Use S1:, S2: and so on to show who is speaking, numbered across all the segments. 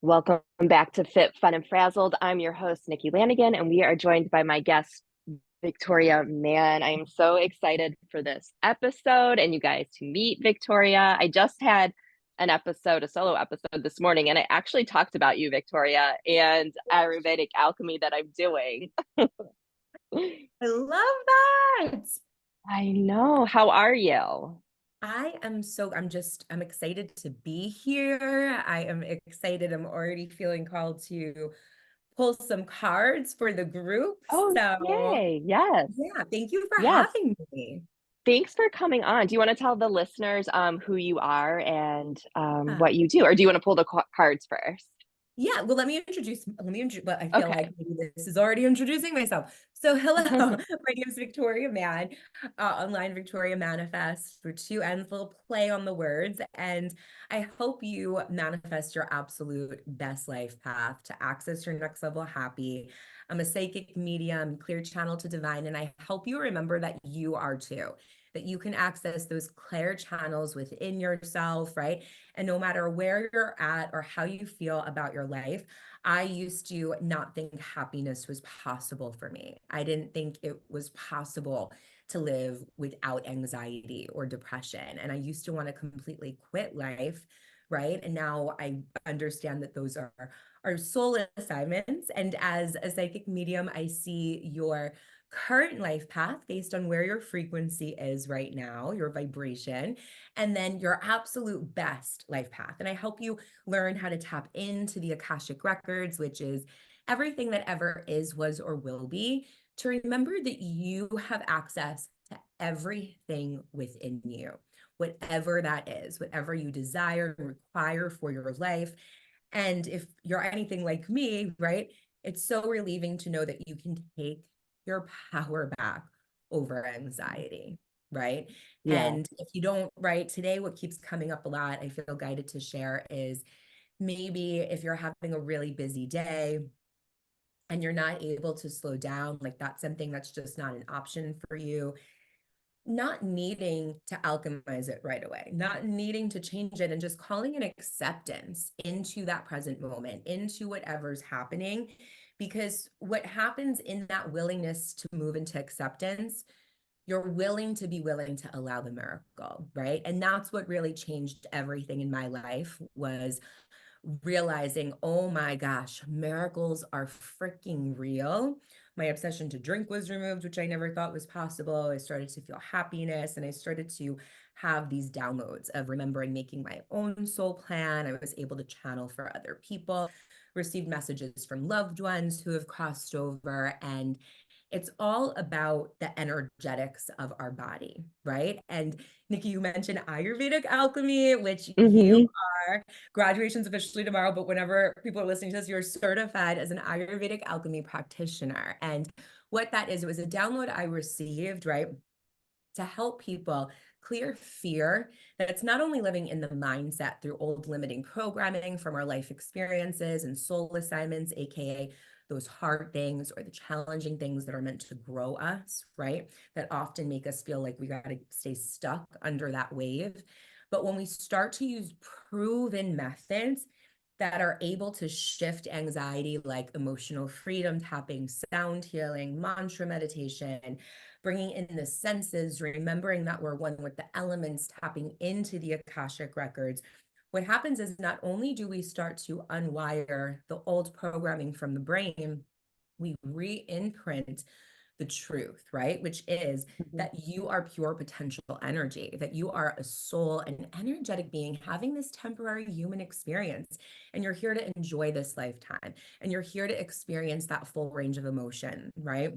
S1: Welcome back to Fit, Fun, and Frazzled. I'm your host, Nikki Lanigan, and we are joined by my guest, Victoria Mann. I am so excited for this episode and you guys to meet Victoria. I just had a solo episode this morning, and I actually talked about you, Victoria, and Ayurvedic Alchemy that I'm doing.
S2: I love that.
S1: I know. How are you?
S2: I'm excited to be here. I am excited. I'm already feeling called to pull some cards for the group.
S1: Oh,
S2: So,
S1: yay. Yes.
S2: yeah, thank you for
S1: Yes.
S2: having me.
S1: Thanks for coming on. Do you want to tell the listeners who you are and
S2: Uh,
S1: what you do, or do you want to pull the cards first?
S2: Yeah, well, but I feel like
S1: Okay.
S2: maybe this is already introducing myself. So, hello, my name is Victoria Mann, online Victoria Manifest for two N's, little play on the words. And I hope you manifest your absolute best life path to access your next level happy. I'm a psychic medium, clear channel to divine, and I hope you remember that you are too. That you can access those clear channels within yourself, right? And no matter where you're at or how you feel about your life, I used to not think happiness was possible for me. I didn't think it was possible to live without anxiety or depression. And I used to want to completely quit life, right? And now I understand that those are soul assignments. And as a psychic medium, I see your current life path based on where your frequency is right now, your vibration, and then your absolute best life path. And I help you learn how to tap into the Akashic Records, which is everything that ever is, was, or will be, to remember that you have access to everything within you, whatever that is, whatever you desire and require for your life. And if you're anything like me, right, it's so relieving to know that you can take your power back over anxiety, right?
S1: Yeah.
S2: And if you don't, right, today, what keeps coming up a lot, I feel guided to share is maybe if you're having a really busy day and you're not able to slow down, like that's something that's just not an option for you, not needing to alchemize it right away, not needing to change it, and just calling an acceptance into that present moment, into whatever's happening. Because what happens in that willingness to move into acceptance, you're willing to be willing to allow the miracle, right? And that's what really changed everything in my life, was realizing, oh my gosh, miracles are freaking real. My obsession to drink was removed, which I never thought was possible. I started to feel happiness, and I started to have these downloads of remembering making my own soul plan. I was able to channel for other people, received messages from loved ones who have crossed over, and it's all about the energetics of our body, right? And Nikki, you mentioned Ayurvedic Alchemy, which you
S1: Hmm.
S2: are. Graduation's officially tomorrow, but whenever people are listening to this, you're certified as an Ayurvedic Alchemy practitioner. And what that is, it was a download I received, right, to help people clear fear that it's not only living in the mindset through old limiting programming from our life experiences and soul assignments, aka those hard things or the challenging things that are meant to grow us, right? That often make us feel like we got to stay stuck under that wave. But when we start to use proven methods that are able to shift anxiety, like emotional freedom, tapping, sound healing, mantra meditation, bringing in the senses, remembering that we're one with the elements, tapping into the Akashic Records. What happens is not only do we start to unwire the old programming from the brain, we re-imprint the truth, right? Which is that you are pure potential energy, that you are a soul, an energetic being having this temporary human experience. And you're here to enjoy this lifetime. And you're here to experience that full range of emotion, right?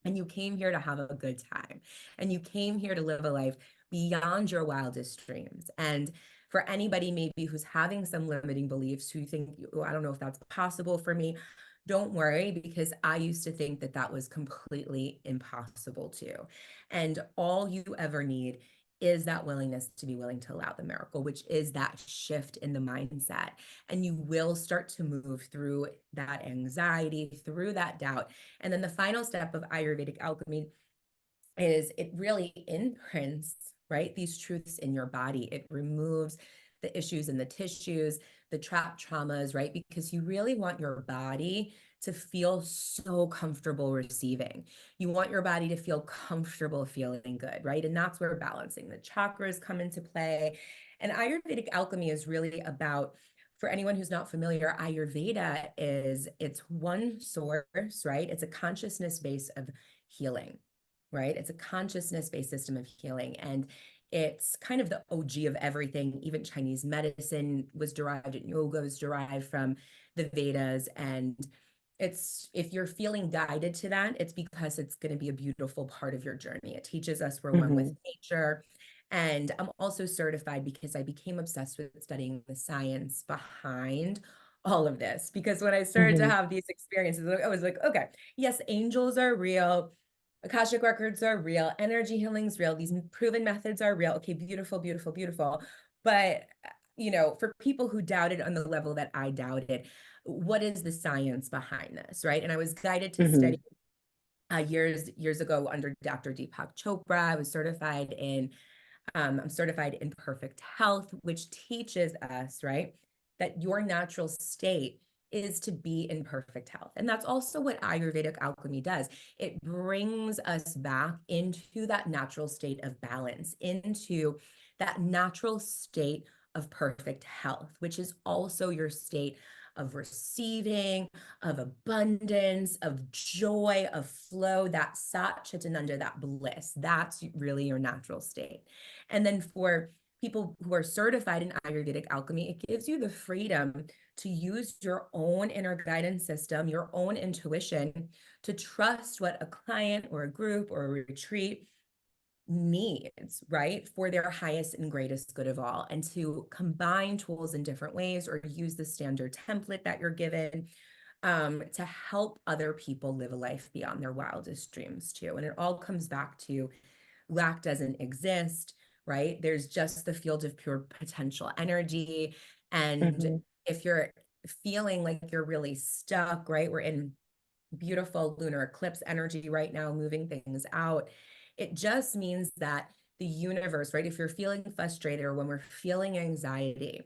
S2: And you came here to have a good time. And you came here to live a life beyond your wildest dreams. And for anybody maybe who's having some limiting beliefs, who think, oh, I don't know if that's possible for me, don't worry, because I used to think that that was completely impossible too. And all you ever need is that willingness to be willing to allow the miracle, which is that shift in the mindset. And you will start to move through that anxiety, through that doubt. And then the final step of Ayurvedic alchemy is it really imprints, right, these truths in your body. It removes the issues in the tissues, the trapped traumas, right? Because you really want your body to feel so comfortable receiving. You want your body to feel comfortable feeling good, right? And that's where balancing the chakras come into play. And Ayurvedic alchemy is really about, for anyone who's not familiar, Ayurveda it's one source, right? It's a consciousness base of healing, right? It's a consciousness-based system of healing. And it's kind of the OG of everything. Even Chinese medicine was derived, and yoga was derived from the Vedas. And it's, if you're feeling guided to that, it's because it's going to be a beautiful part of your journey. It teaches us we're one with nature. And I'm also certified because I became obsessed with studying the science behind all of this. Because when I started to have these experiences, I was like, okay, yes, angels are real. Akashic Records are real. Energy healing's real. These proven methods are real. Okay, beautiful, beautiful, beautiful. But, you know, for people who doubted on the level that I doubted, what is the science behind this, right? And I was guided to study years ago under Dr. Deepak Chopra. I was certified in I'm certified in perfect health, which teaches us, right, that your natural state is to be in perfect health. And that's also what Ayurvedic alchemy does. It brings us back into that natural state of balance, into that natural state of perfect health, which is also your state of receiving, of abundance, of joy, of flow, that sat chitananda, that bliss. That's really your natural state. And then for people who are certified in Ayurvedic alchemy, it gives you the freedom to use your own inner guidance system, your own intuition, to trust what a client or a group or a retreat needs, right, for their highest and greatest good of all, and to combine tools in different ways or use the standard template that you're given to help other people live a life beyond their wildest dreams too. And it all comes back to lack doesn't exist, right? There's just the field of pure potential energy. And if you're feeling like you're really stuck, right? We're in beautiful lunar eclipse energy right now, moving things out. It just means that the universe, right? If you're feeling frustrated or when we're feeling anxiety,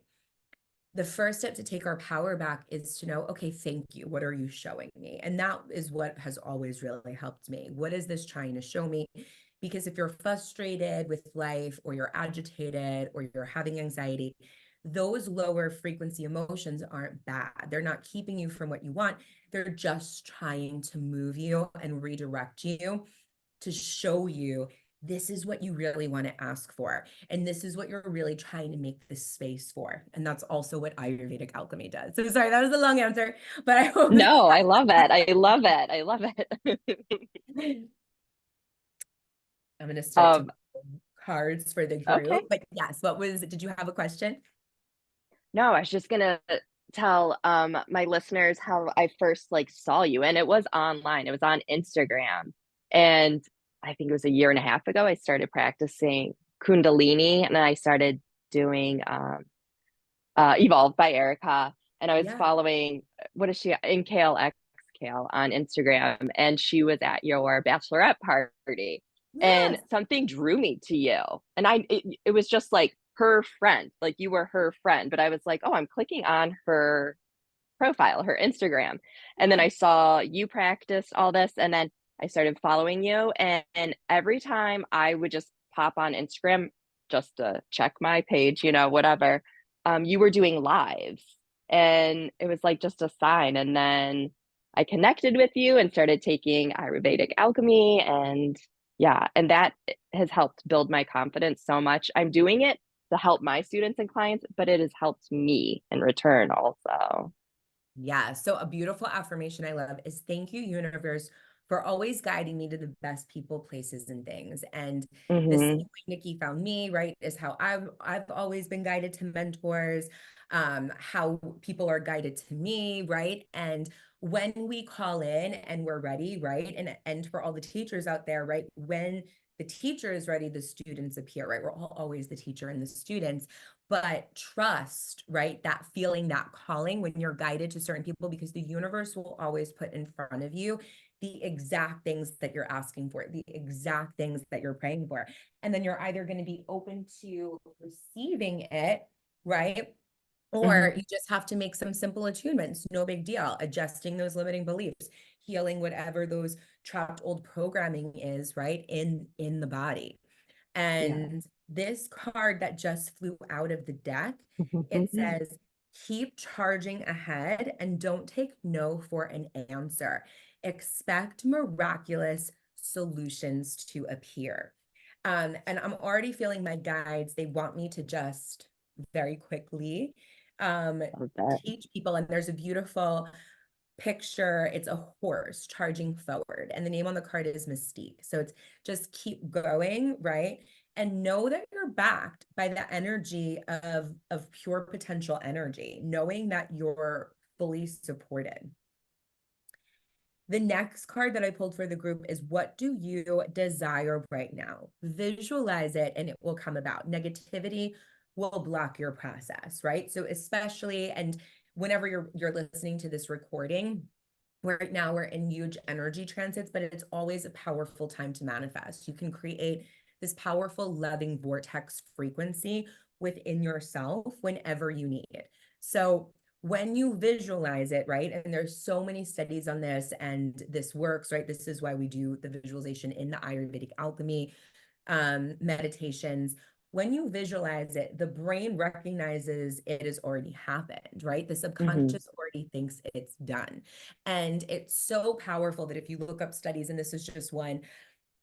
S2: the first step to take our power back is to know, okay, thank you. What are you showing me? And that is what has always really helped me. What is this trying to show me? Because if you're frustrated with life or you're agitated or you're having anxiety, those lower frequency emotions aren't bad. They're not keeping you from what you want. They're just trying to move you and redirect you to show you this is what you really want to ask for. And this is what you're really trying to make this space for. And that's also what Ayurvedic alchemy does. So sorry, that was a long answer, but I hope.
S1: No, I love it. I love it. I love it.
S2: I'm going to start to cards for the group.
S1: Okay.
S2: But yes, did you have a question?
S1: No, I was just gonna tell my listeners how I first like saw you, and it was online. It was on Instagram. And I think it was a year and a half ago I started practicing Kundalini, and I started doing Evolved by Erica. And I was
S2: Yeah.
S1: following, what is she, Inkale Exhale on Instagram, and she was at your bachelorette party, and
S2: Yes.
S1: something drew me to you. And it was just like her friend, like you were her friend, but I was like, oh, I'm clicking on her profile, her Instagram. And then
S2: Yeah.
S1: I saw you practice all this, and then I started following you. And every time I would just pop on Instagram just to check my page, you know, whatever, you were doing lives. And it was like just a sign. And then I connected with you and started taking Ayurvedic alchemy. And yeah, and that has helped build my confidence so much. I'm doing it to help my students and clients, but it has helped me in return also.
S2: Yeah. So a beautiful affirmation I love is thank you, universe, for always guiding me to the best people, places, and things. And the same
S1: Mm-hmm.
S2: way Nikki found me, right, is how I've always been guided to mentors, how people are guided to me, right? And when we call in and we're ready, right? And for all the teachers out there, right? When the teacher is ready, the students appear, right? We're all always the teacher and the students. But trust, right? That feeling, that calling when you're guided to certain people, because the universe will always put in front of you the exact things that you're asking for, the exact things that you're praying for. And then you're either going to be open to receiving it, right? Or you just have to make some simple attunements, no big deal, adjusting those limiting beliefs, healing whatever those trapped old programming is, right, in the body.
S1: Yeah.
S2: And this card that just flew out of the deck, it
S1: Mhm.
S2: says, keep charging ahead and don't take no for an answer. Expect miraculous solutions to appear. And I'm already feeling my guides, they want me to just very quickly
S1: Love that.
S2: teach people. And there's a beautiful picture. It's a horse charging forward, and the name on the card is Mystique. So it's just keep going, right? And know that you're backed by the energy of pure potential energy, knowing that you're fully supported. The next card that I pulled for the group is, what do you desire right now? Visualize it and it will come about. Negativity will block your process, right? So especially, and whenever you're listening to this recording, right now we're in huge energy transits, but it's always a powerful time to manifest. You can create this powerful loving vortex frequency within yourself whenever you need it. So when you visualize it, right? And there's so many studies on this, and this works, right? This is why we do the visualization in the Ayurvedic Alchemy meditations. When you visualize it, the brain recognizes it has already happened, right? The subconscious already thinks it's done. And it's so powerful that if you look up studies, and this is just one,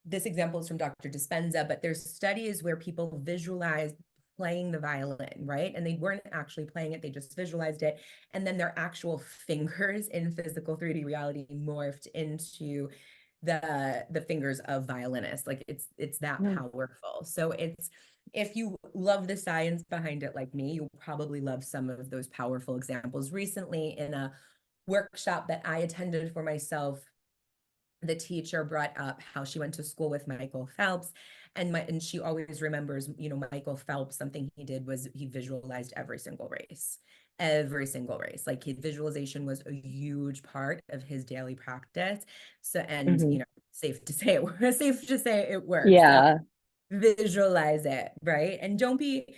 S2: this example is from Dr. Dispenza, but there's studies where people visualize playing the violin, right? And they weren't actually playing it, they just visualized it. And then their actual fingers in physical 3D reality morphed into the fingers of violinists. Like it's that powerful. So it's, if you love the science behind it like me, you'll probably love some of those powerful examples. Recently, in a workshop that I attended for myself, the teacher brought up how she went to school with Michael Phelps, and she always remembers, Michael Phelps, something he did was he visualized every single race. Every single race. Like, his visualization was a huge part of his daily practice. So, and safe to say it works. So
S1: Yeah.
S2: visualize it, right? And don't be,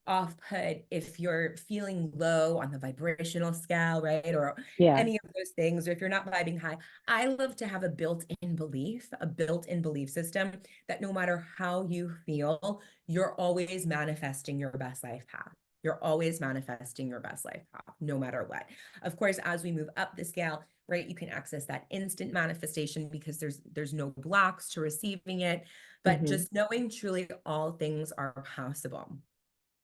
S2: off put if you're feeling low on the vibrational scale, right? Or
S1: Yeah.
S2: any of those things, or if you're not vibing high. I love to have a built-in belief system that no matter how you feel, you're always manifesting your best life path. You're always manifesting your best life path, no matter what. Of course, as we move up the scale, right, you can access that instant manifestation because there's no blocks to receiving it. But just knowing truly all things are possible.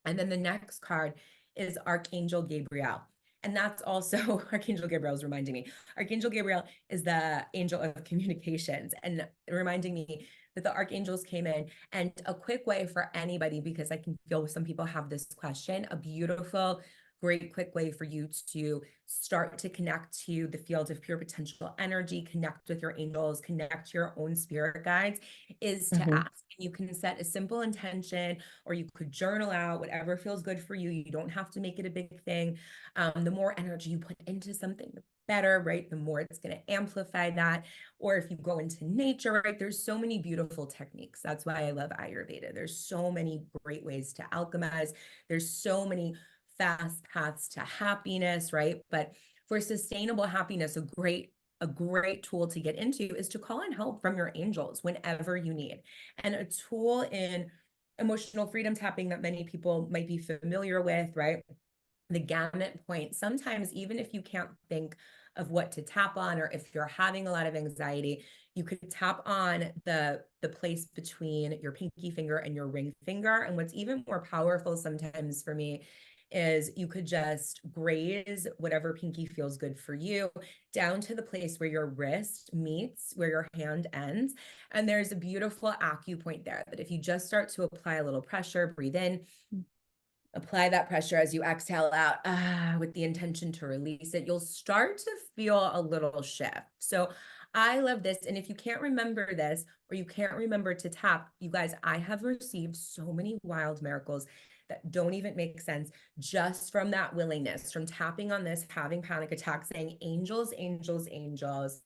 S2: And then the next card is Archangel Gabriel. And that's also, Archangel Gabriel is reminding me, Archangel Gabriel is the angel of communications, and reminding me that the archangels came in. And a quick way for anybody, because I can feel some people have this question, a beautiful, great quick way for you to start to connect to the field of pure potential energy, connect with your angels, connect to your own spirit guides, is to ask. And you can set a simple intention, or you could journal out whatever feels good for you. You don't have to make it a big thing. The more energy you put into something, the better, right? The more it's going to amplify that. Or if you go into nature, right? There's so many beautiful techniques. That's why I love Ayurveda. There's so many great ways to alchemize. There's so many fast paths to happiness, right? But for sustainable happiness, a great tool to get into is to call in help from your angels whenever you need. And a tool in emotional freedom tapping that many people might be familiar with, right? The gamut point. Sometimes, even if you can't think of what to tap on, or if you're having a lot of anxiety, you could tap on the place between your pinky finger and your ring finger. And what's even more powerful sometimes for me is you could just graze whatever pinky feels good for you down to the place where your wrist meets where your hand ends. And there's a beautiful acupoint there that if you just start to apply a little pressure, breathe in, apply that pressure as you exhale out, with the intention to release it, you'll start to feel a little shift. So I love this. And if you can't remember this, or you can't remember to tap, you guys, I have received so many wild miracles that don't even make sense just from that willingness, from tapping on this, having panic attacks, saying, angels, angels, angels,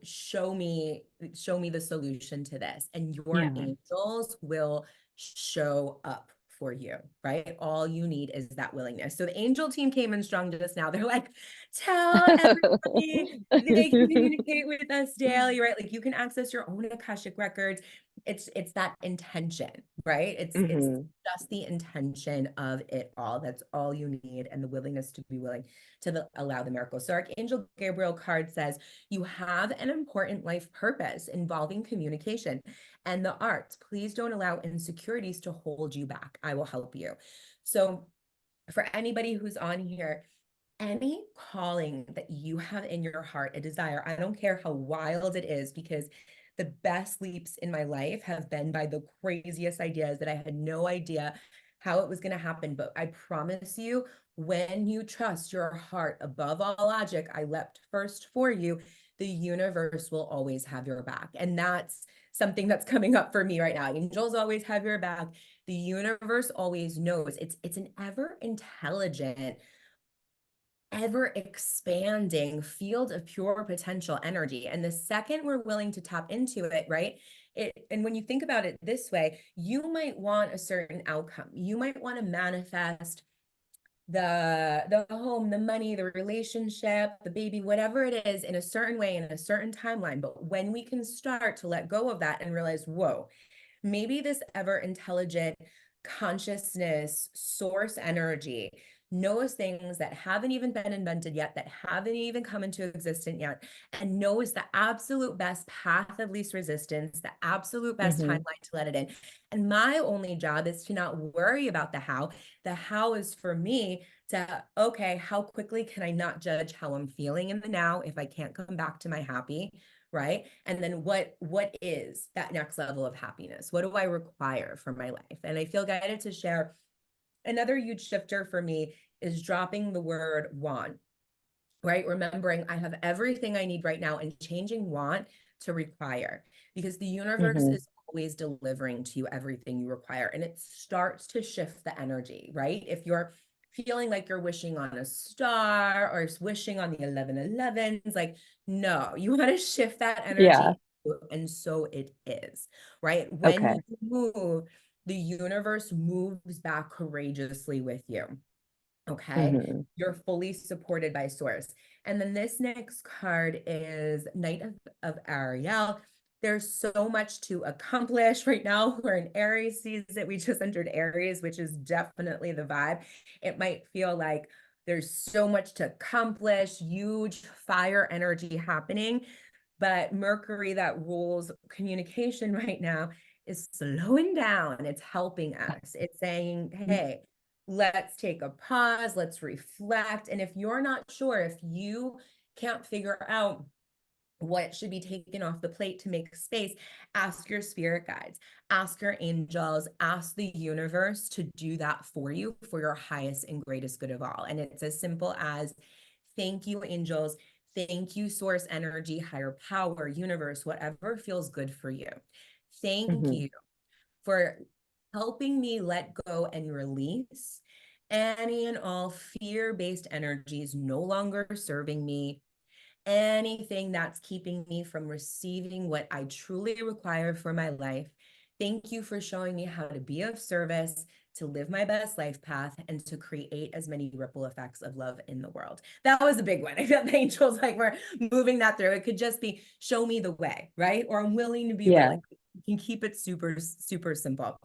S2: show me the solution to this. And your
S1: Yeah.
S2: angels will show up for you, right? All you need is that willingness. So the angel team came in strong just now. They're like, tell everybody they can communicate with us daily, right? Like you can access your own Akashic records. It's that intention, right? It's just the intention of it all. That's all you need, and the willingness to be willing to allow the miracle. So Archangel Gabriel card says, you have an important life purpose involving communication and the arts. Please don't allow insecurities to hold you back. I will help you. So for anybody who's on here, any calling that you have in your heart, a desire, I don't care how wild it is, because the best leaps in my life have been by the craziest ideas that I had no idea how it was going to happen. But I promise you, when you trust your heart above all logic, I leapt first for you, the universe will always have your back. And that's something that's coming up for me right now. Angels always have your back. The universe always knows. It's an ever intelligent, ever expanding field of pure potential energy. And the second we're willing to tap into it, right? And when you think about it this way, you might want a certain outcome. You might want to manifest the home, the money, the relationship, the baby, whatever it is, in a certain way, in a certain timeline. But when we can start to let go of that and realize, whoa, maybe this ever intelligent consciousness source energy knows things that haven't even been invented yet, that haven't even come into existence yet, and knows the absolute best path of least resistance, the absolute best timeline to let it in. And my only job is to not worry about the how. The how is for me to, okay, how quickly can I not judge how I'm feeling in the now if I can't come back to my happy, right? And then what is that next level of happiness? What do I require for my life? And I feel guided to share another huge shifter for me is dropping the word want, right? Remembering I have everything I need right now, and changing want to require, because the universe is always delivering to you everything you require. And it starts to shift the energy, right? If you're feeling like you're wishing on a star or wishing on the 1111s, like, no, you want to shift that energy. And so it is, right? When you move, the universe moves back courageously with you. Okay. You're fully supported by source. And then this next card is Knight of Ariel. There's so much to accomplish right now. We're in Aries season. We just entered Aries, which is definitely the vibe. It might feel like there's so much to accomplish, huge fire energy happening. But Mercury, that rules communication right now, is slowing down. It's helping us. It's saying, hey, let's take a pause, let's reflect. And if you're not sure, if you can't figure out what should be taken off the plate to make space, ask your spirit guides, ask your angels, ask the universe to do that for you, for your highest and greatest good of all. And it's as simple as, thank you, angels. Thank you, source energy, higher power, universe, whatever feels good for you. Thank you for helping me let go and release any and all fear-based energies no longer serving me, anything that's keeping me from receiving what I truly require for my life. Thank you for showing me how to be of service, to live my best life path, and to create as many ripple effects of love in the world. That was a big one. I felt the angels like we're moving that through. It could just be, show me the way, right? Or I'm willing to be willing. You can keep it super, super simple.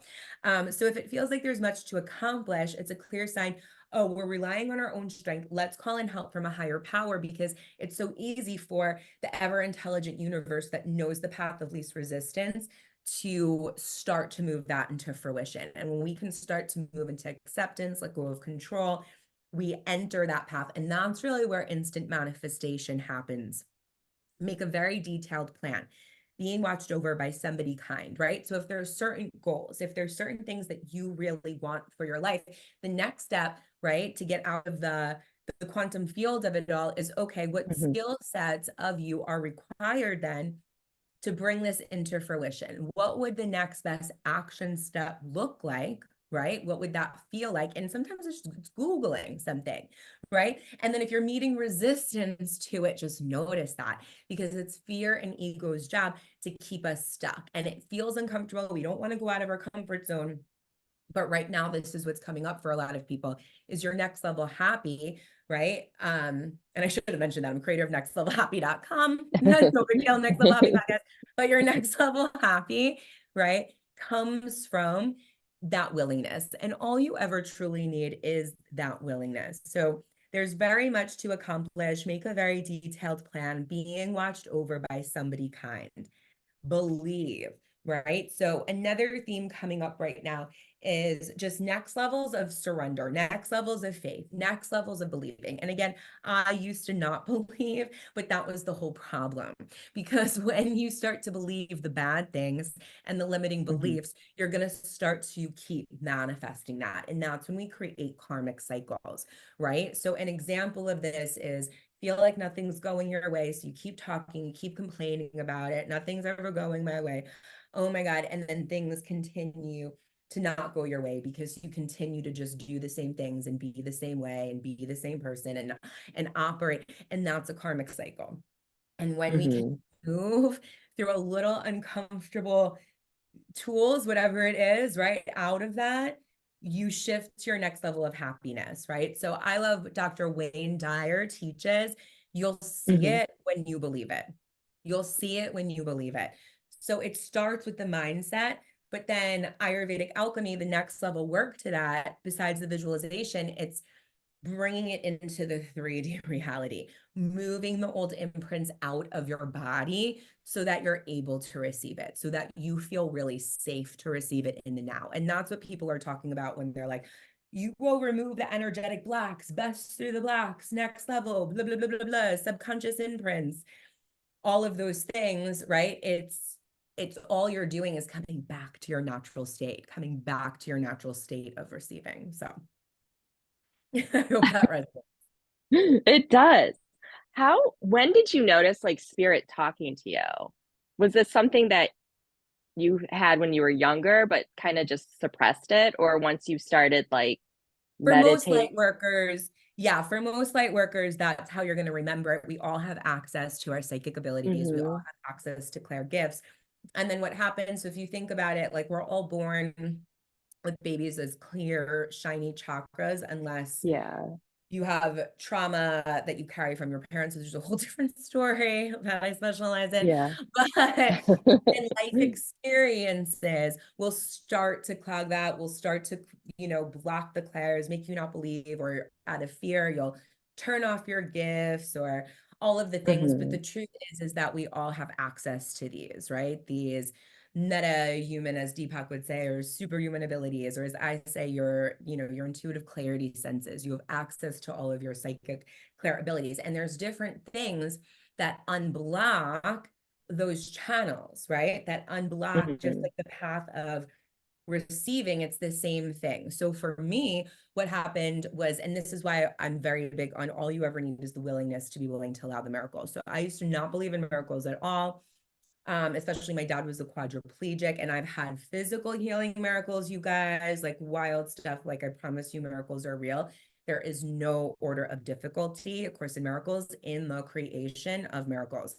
S2: So if it feels like there's much to accomplish, it's a clear sign, oh, we're relying on our own strength. Let's call in help from a higher power, because it's so easy for the ever intelligent universe that knows the path of least resistance to start to move that into fruition. And when we can start to move into acceptance, let go of control, we enter that path. And that's really where instant manifestation happens. Make a very detailed plan, being watched over by somebody kind, right? So if there's certain goals, if there's certain things that you really want for your life, the next step, right, to get out of the quantum field of it all is, okay, what skill sets of you are required then to bring this into fruition? What would the next best action step look like, right? What would that feel like? And sometimes it's Googling something, right? And then if you're meeting resistance to it, just notice that, because it's fear and ego's job to keep us stuck. And it feels uncomfortable. We don't want to go out of our comfort zone. But right now, this is what's coming up for a lot of people. Is your next level happy, right? And I should have mentioned that I'm creator of nextlevelhappy.com. No big deal, Next Level Happy podcast. But your next level happy, right, comes from that willingness. And all you ever truly need is that willingness. So there's very much to accomplish. Make a very detailed plan, being watched over by somebody kind. Believe, right? So another theme coming up right now is just next levels of surrender, next levels of faith, next levels of believing. And again, I used to not believe, but that was the whole problem. Because when you start to believe the bad things and the limiting beliefs, you're going to start to keep manifesting that. And that's when we create karmic cycles, right? So an example of this is feel like nothing's going your way. So you keep talking, you keep complaining about it. Nothing's ever going my way. Oh my God. And then things continue to not go your way because you continue to just do the same things and be the same way and be the same person and operate. And that's a karmic cycle. And when we can move through a little uncomfortable tools, whatever it is, right, out of that, you shift to your next level of happiness, right? So I love Dr. Wayne Dyer teaches, you'll see it when you believe it. You'll see it when you believe it. So it starts with the mindset, but then Ayurvedic Alchemy, the next level work to that, besides the visualization, it's bringing it into the 3D reality, moving the old imprints out of your body so that you're able to receive it, so that you feel really safe to receive it in the now. And that's what people are talking about when they're like, you will remove the energetic blocks, bust through the blocks, next level, blah, blah, blah, blah, blah, subconscious imprints, all of those things, right? It's all you're doing is coming back to your natural state, coming back to your natural state of receiving. So I hope that resonates.
S1: It does. When did you notice like spirit talking to you? Was this something that you had when you were younger, but kind of just suppressed it? Or once you started like
S2: For most
S1: meditating?
S2: light workers, yeah, for most light workers, that's how you're going to remember it. We all have access to our psychic abilities. We all have access to clair gifts. And then what happens, so if you think about it, like we're all born with babies as clear, shiny chakras, unless
S1: Yeah.
S2: you have trauma that you carry from your parents, which is a whole different story that I specialize in.
S1: Yeah.
S2: But and life experiences will start to clog that, will start to, block the clairs, make you not believe, or out of fear, you'll turn off your gifts or all of the things. But the truth is that we all have access to these, right? These meta-human, as Deepak would say, or superhuman abilities, or as I say, your intuitive clarity senses. You have access to all of your psychic clair abilities. And there's different things that unblock those channels, right? That unblock just like the path of receiving. It's the same thing. So for me, what happened was, and this is why I'm very big on all you ever need is the willingness to be willing to allow the miracles. So I used to not believe in miracles at all. Especially my dad was a quadriplegic, and I've had physical healing miracles, you guys, like wild stuff. Like I promise you, miracles are real. There is no order of difficulty, of course, in miracles, in the creation of miracles.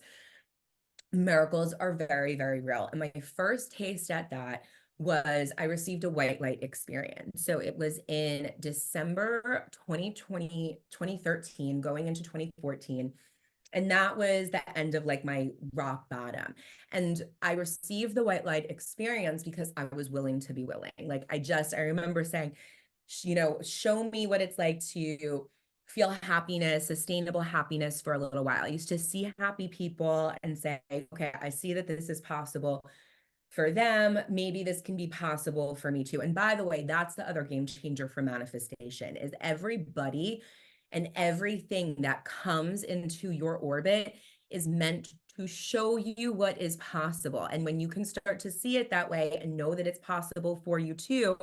S2: Miracles are very, very real. And my first taste at that was I received a white light experience. So it was in December 2020, 2013, going into 2014. And that was the end of like my rock bottom. And I received the white light experience because I was willing to be willing. Like I remember saying, show me what it's like to feel happiness, sustainable happiness for a little while. I used to see happy people and say, okay, I see that this is possible for them. Maybe this can be possible for me too. And by the way, that's the other game changer for manifestation is everybody and everything that comes into your orbit is meant to show you what is possible. And when you can start to see it that way and know that it's possible for you too,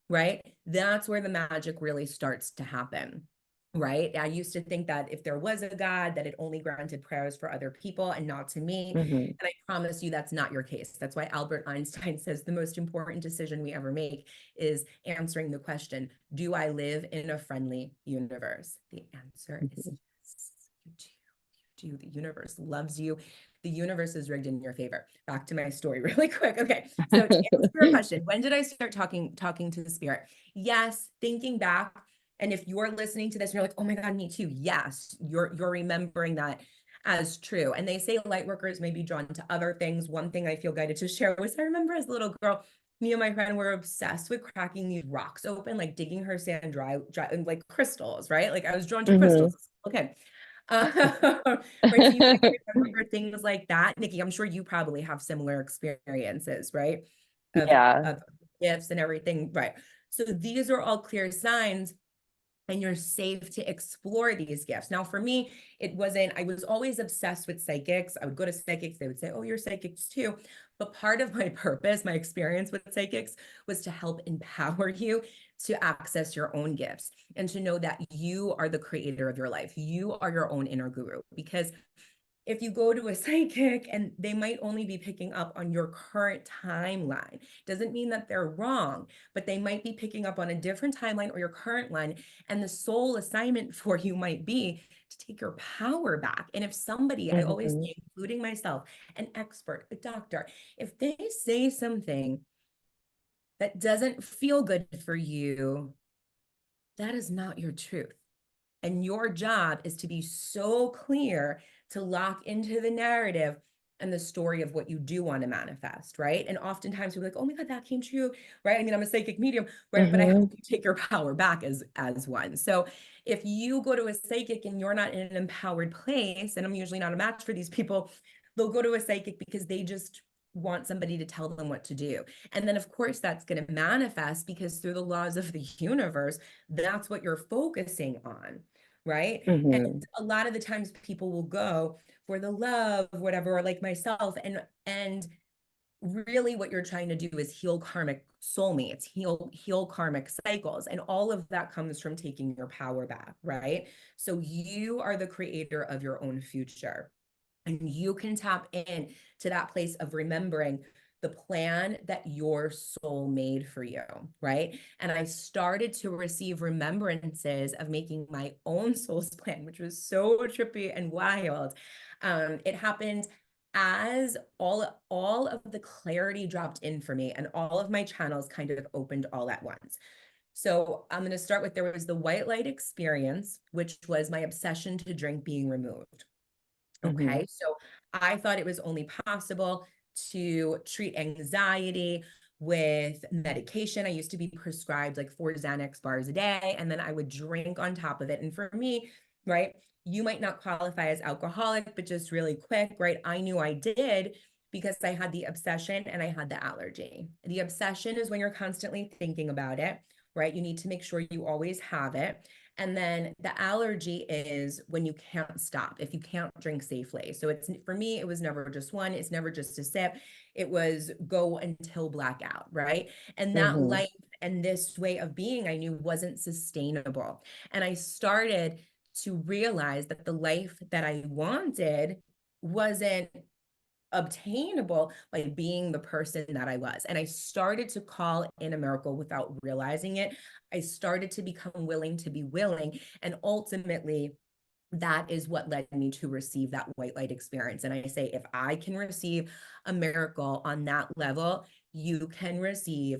S2: right? That's where the magic really starts to happen. Right. I used to think that if there was a God, that it only granted prayers for other people and not to me. And I promise you that's not your case. That's why Albert Einstein says the most important decision we ever make is answering the question, do I live in a friendly universe? The answer is yes, you do. You do. The universe loves you. the universe is rigged in your favor. Back to my story really quick. Okay. So to answer your question, when did I start talking to the spirit? Yes, thinking back. And if you're listening to this and you're like, oh my God, me too. Yes, you're remembering that as true. And they say light workers may be drawn to other things. One thing I feel guided to share was I remember as a little girl, me and my friend were obsessed with cracking these rocks open, like digging her sand dry and like crystals, right? Like I was drawn to crystals. Okay. Right. So you might remember things like that. Nikki, I'm sure you probably have similar experiences, right?
S1: Yeah.
S2: Of gifts and everything. Right. So these are all clear signs, and you're safe to explore these gifts. Now, for me, it wasn't, I was always obsessed with psychics. I would go to psychics, they would say, oh, you're psychics too. But part of my purpose, my experience with psychics, was to help empower you to access your own gifts and to know that you are the creator of your life. You are your own inner guru. Because if you go to a psychic and they might only be picking up on your current timeline, doesn't mean that they're wrong, but they might be picking up on a different timeline or your current line. And the sole assignment for you might be to take your power back. And if somebody, I always say, including myself, an expert, a doctor, if they say something that doesn't feel good for you, that is not your truth. And your job is to be so clear to lock into the narrative and the story of what you do want to manifest, right? And oftentimes we're like, oh my God, that came true, right? I mean, I'm a psychic medium, right? But I hope you take your power back as one. So if you go to a psychic and you're not in an empowered place, and I'm usually not a match for these people, they'll go to a psychic because they just want somebody to tell them what to do. And then of course that's going to manifest because through the laws of the universe, that's what you're focusing on, right? And a lot of the times people will go for the love, whatever, or like myself, and really what you're trying to do is heal karmic soulmates, heal karmic cycles, and all of that comes from taking your power back, right? So you are the creator of your own future. And you can tap in to that place of remembering the plan that your soul made for you, right? And I started to receive remembrances of making my own soul's plan, which was so trippy and wild. It happened as all of the clarity dropped in for me, and all of my channels kind of opened all at once. So I'm going to start with, there was the white light experience, which was my obsession to drink being removed. Okay, so I thought it was only possible to treat anxiety with medication. I used to be prescribed like 4 Xanax bars a day, and then I would drink on top of it. And for me, right, you might not qualify as alcoholic, but just really quick, right? I knew I did because I had the obsession and I had the allergy. The obsession is when you're constantly thinking about it, right? You need to make sure you always have it. And then the allergy is when you can't stop, if you can't drink safely. So it's, for me, it was never just one, it's never just a sip. It was go until blackout, right? And that life and this way of being, I knew wasn't sustainable. And I started to realize that the life that I wanted wasn't obtainable by being the person that I was. And I started to call in a miracle without realizing it. I started to become willing to be willing. And ultimately, that is what led me to receive that white light experience. And I say, if I can receive a miracle on that level, you can receive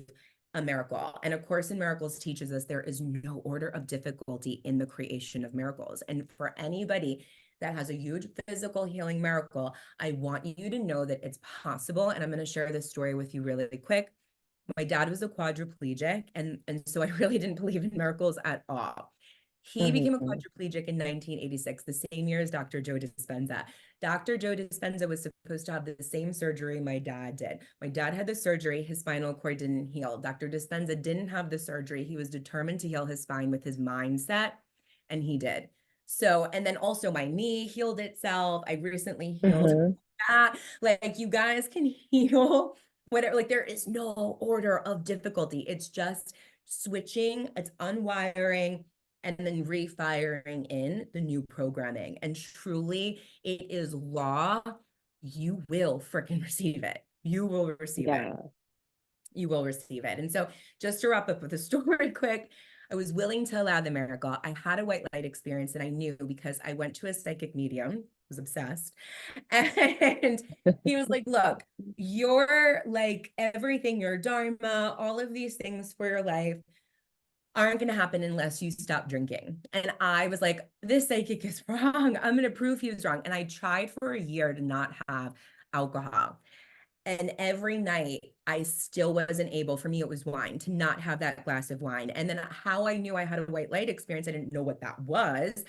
S2: a miracle. And of course, in Miracles teaches us there is no order of difficulty in the creation of miracles. And for anybody that has a huge physical healing miracle, I want you to know that it's possible. And I'm going to share this story with you really quick. My dad was a quadriplegic, and so I really didn't believe in miracles at all. He became a quadriplegic in 1986, the same year as Dr. Joe Dispenza. Dr. Joe Dispenza was supposed to have the same surgery my dad did. My dad had the surgery, his spinal cord didn't heal. Dr. Dispenza didn't have the surgery. He was determined to heal his spine with his mindset, and he did. So, and then also my knee healed itself. I recently healed that. Like, you guys can heal whatever, like there is no order of difficulty. It's just switching, it's unwiring, and then refiring in the new programming. And truly, it is law. You will freaking receive it. You will receive it. You will receive it. And so just to wrap up with the story quick, I was willing to allow the miracle. I had a white light experience, and I knew because I went to a psychic medium was obsessed. And he was like, look, you're like everything, your dharma, all of these things for your life aren't going to happen unless you stop drinking. And I was like, this psychic is wrong. I'm going to prove he was wrong. And I tried for a year to not have alcohol. And every night I still wasn't able, for me, it was wine, to not have that glass of wine. And then how I knew I had a white light experience, I didn't know what that was,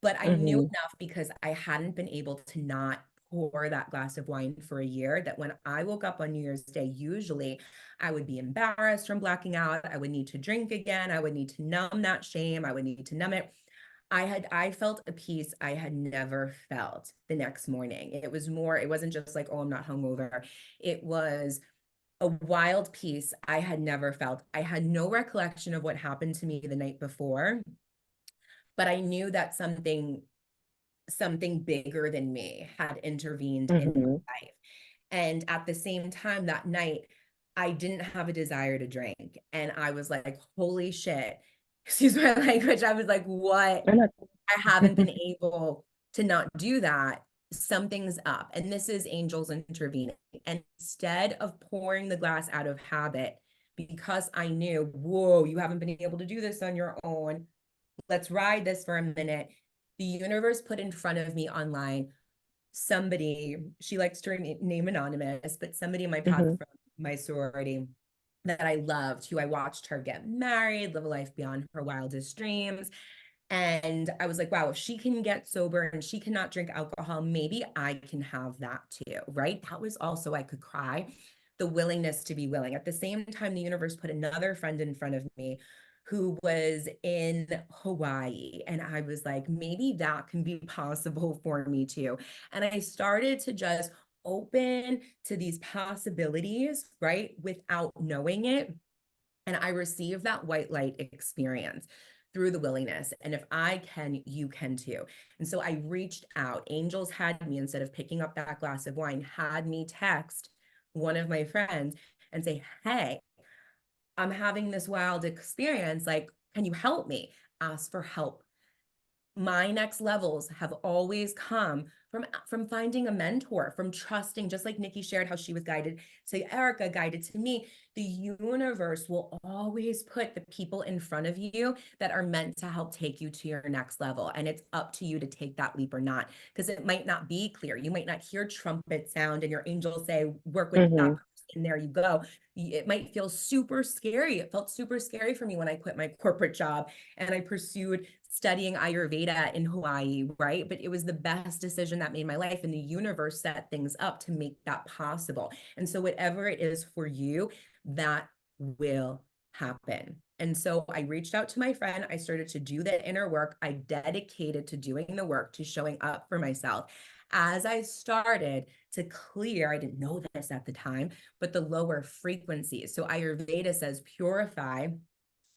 S2: but I knew enough because I hadn't been able to not pour that glass of wine for a year, that when I woke up on New Year's Day, usually I would be embarrassed from blacking out. I would need to drink again. I would need to numb that shame. I would need to numb it. I felt a peace I had never felt the next morning. It wasn't just like, oh, I'm not hungover. It was a wild peace I had never felt. I had no recollection of what happened to me the night before, but I knew that something bigger than me had intervened in my life. And at the same time that night, I didn't have a desire to drink. And I was like, holy shit, excuse my language. I was like, what? I haven't been able to not do that. Something's up. And this is angels intervening. And instead of pouring the glass out of habit, because I knew, whoa, you haven't been able to do this on your own. Let's ride this for a minute. The universe put in front of me online somebody, she likes to name anonymous, but somebody in my path from my sorority that I loved, who I watched her get married, live a life beyond her wildest dreams. And I was like, wow, if she can get sober and she cannot drink alcohol, maybe I can have that too, right? That was also, I could cry, the willingness to be willing. At the same time, the universe put another friend in front of me who was in Hawaii. And I was like, maybe that can be possible for me too. And I started to just open to these possibilities, right? Without knowing it. And I received that white light experience through the willingness. And if I can, you can too. And so I reached out. Angels had me, instead of picking up that glass of wine, had me text one of my friends and say, hey, I'm having this wild experience. Like, can you help me? Ask for help. My next levels have always come from finding a mentor, from trusting, just like Nikki shared how she was guided to Erica, guided to me. The universe will always put the people in front of you that are meant to help take you to your next level. And it's up to you to take that leap or not, because it might not be clear. You might not hear trumpet sound and your angels say, work with that person, and there you go. It might feel super scary. It felt super scary for me when I quit my corporate job and I pursued studying Ayurveda in Hawaii, right? But it was the best decision that made my life, and the universe set things up to make that possible. And so whatever it is for you, that will happen. And so I reached out to my friend. I started to do that inner work. I dedicated to doing the work, to showing up for myself. As I started to clear, I didn't know this at the time, but the lower frequencies. So Ayurveda says purify,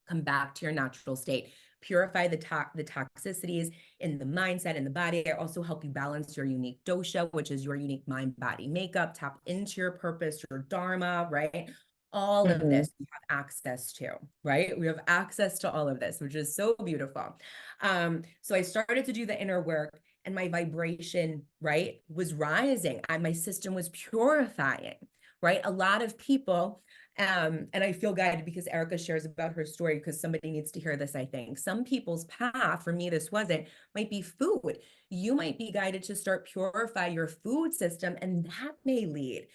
S2: come back to your natural state. Purify the toxicities in the mindset, in the body. I also help you balance your unique dosha, which is your unique mind, body makeup, tap into your purpose, your dharma, right? All of this we have access to, right? We have access to all of this, which is so beautiful. So I started to do the inner work, and my vibration, right, was rising. My system was purifying, right? A lot of people, and I feel guided because Erica shares about her story, because somebody needs to hear this, I think. Some people's path, for me, this wasn't, might be food. You might be guided to start purify your food system, and that may lead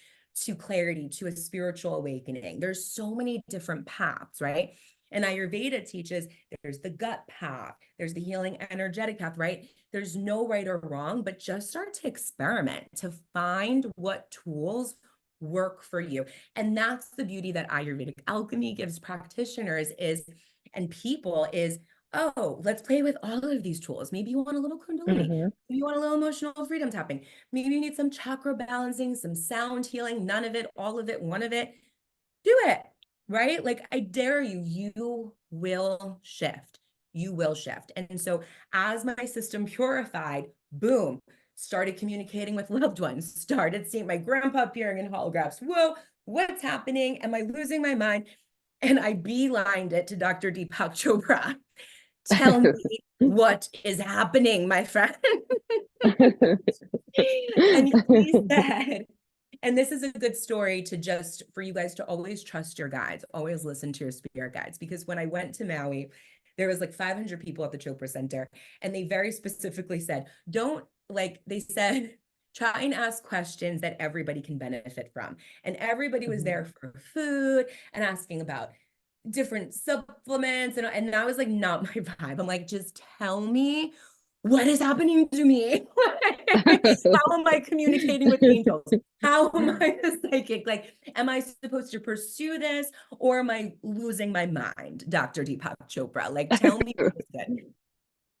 S2: to clarity, to a spiritual awakening. There's so many different paths, right? And Ayurveda teaches there's the gut path, there's the healing energetic path, right? There's no right or wrong, but just start to experiment to find what tools work for you. And that's the beauty that Ayurvedic alchemy gives practitioners and people is, oh, let's play with all of these tools. Maybe you want a little kundalini. Maybe you want a little emotional freedom tapping. Maybe you need some chakra balancing, some sound healing, none of it, all of it, one of it. Do it, right? Like, I dare you, you will shift. You will shift. And so as my system purified, boom, started communicating with loved ones, started seeing my grandpa appearing in holographs. Whoa, what's happening? Am I losing my mind? And I beelined it to Dr. Deepak Chopra. Tell me what is happening, my friend. And he said, and this is a good story to just for you guys to always trust your guides, always listen to your spirit guides. Because when I went to Maui, there was like 500 people at the Chopra Center, and they very specifically said, they said, try and ask questions that everybody can benefit from. And everybody was there for food and asking about different supplements. And that was like not my vibe. I'm like, just tell me what is happening to me? How am I communicating with angels? How am I a psychic? Like, am I supposed to pursue this, or am I losing my mind, Dr. Deepak Chopra? Like, tell me what's good.